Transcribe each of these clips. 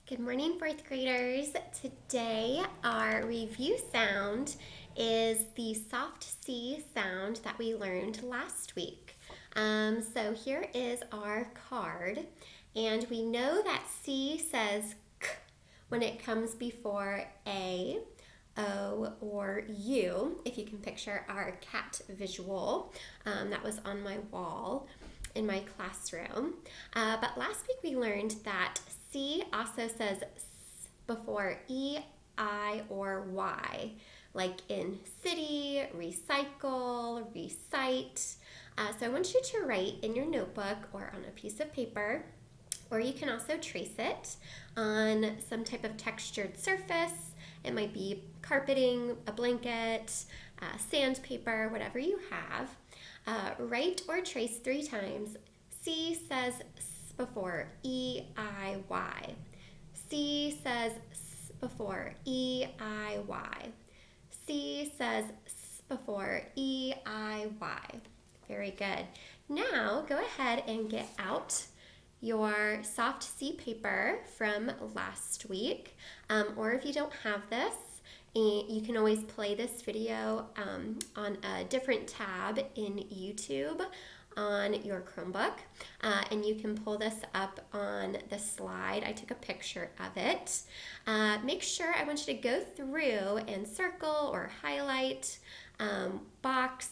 Good morning, fourth graders. Today, our review sound is the soft C sound that we learned last week. So here is our card, and we know that C says K when it comes before A, O, or U. If you can picture our cat visual that was on my wall in my classroom. But last week we learned that C also says S before E, I, or Y, like in city, recycle, recite. So I want you to write in your notebook or on a piece of paper, or you can also trace it on some type of textured surface. It might be carpeting, a blanket, sandpaper, whatever you have. Write or trace 3 times. C says S before E, I, Y. C says S before E, I, Y. C says S before E, I, Y. Very good. Now go ahead and get out your soft C paper from last week, or if you don't have this, you can always play this video on a different tab in YouTube on your Chromebook, and you can pull this up on the slide. I took a picture of it. Make sure, I want you to go through and circle or highlight, box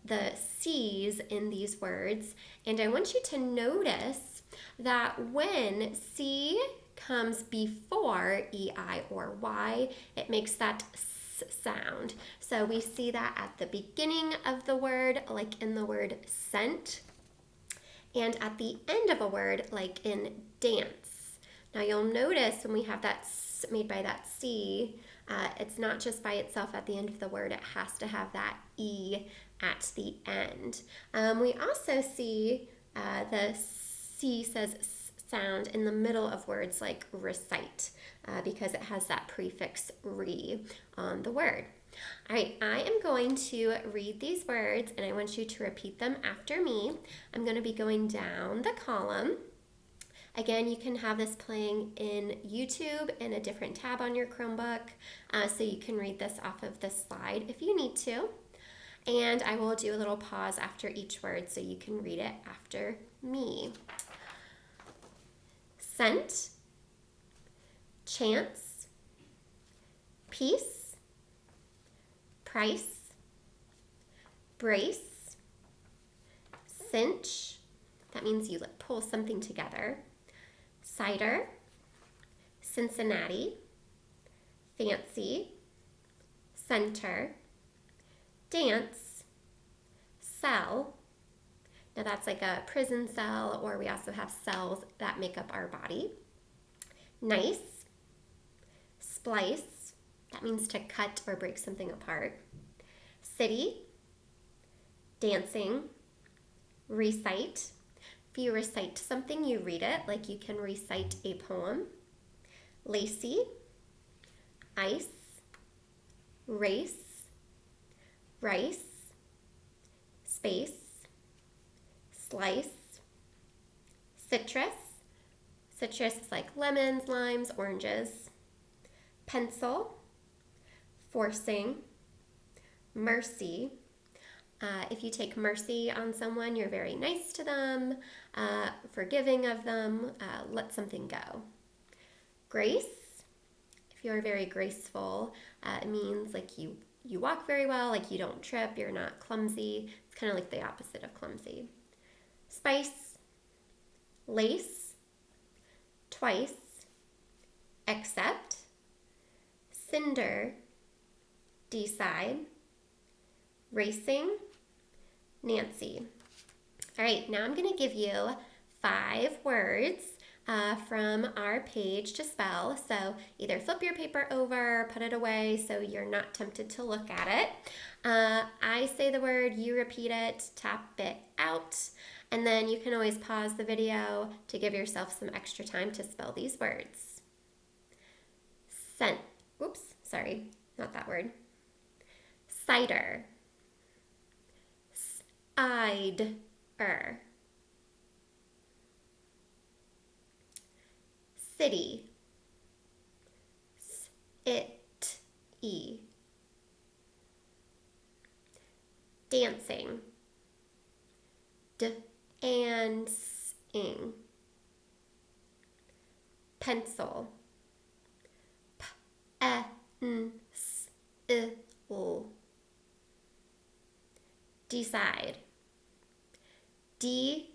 the C's in these words, and I want you to notice that when C comes before E, I, or Y, it makes that S sound. So we see that at the beginning of the word, like in the word scent, and at the end of a word, like in dance. Now you'll notice when we have that S made by that C, it's not just by itself at the end of the word, it has to have that E at the end. We also see the C says S sound in the middle of words like recite, because it has that prefix re on the word. All right, I am going to read these words and I want you to repeat them after me. I'm going to be going down the column. Again, you can have this playing in YouTube in a different tab on your Chromebook, so you can read this off of the slide if you need to. And I will do a little pause after each word so you can read it after me. Scent, chance, peace, price, brace, cinch, that means you pull something together, cider, Cincinnati, fancy, center, dance, cell. Now that's like a prison cell, or we also have cells that make up our body. Nice, splice, that means to cut or break something apart. City, dancing, recite. If you recite something, you read it, like you can recite a poem. Lacy, ice, race, rice, space, slice, citrus. Citrus is like lemons, limes, oranges. Pencil, forcing, mercy. If you take mercy on someone, you're very nice to them, forgiving of them, let something go. Grace, if you're very graceful, it means like you walk very well, like you don't trip, you're not clumsy. It's kind of like the opposite of clumsy. Spice, lace, twice, accept, cinder, decide, racing, Nancy. All right, now I'm going to give you 5 words from our page to spell. So either flip your paper over, put it away so you're not tempted to look at it. I say the word, you repeat it, tap it out, and then you can always pause the video to give yourself some extra time to spell these words. Scent. Oops, sorry, not that word. Cider. Cider. City. it, e. Dancing, and ing. Pencil, p-e-n-s-i-l. Decide, decide.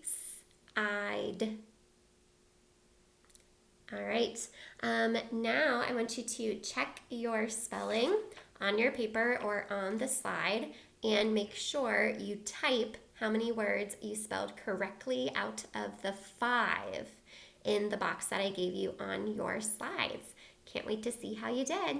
All right, now I want you to check your spelling on your paper or on the slide and make sure you type how many words you spelled correctly out of the 5 in the box that I gave you on your slides. Can't wait to see how you did.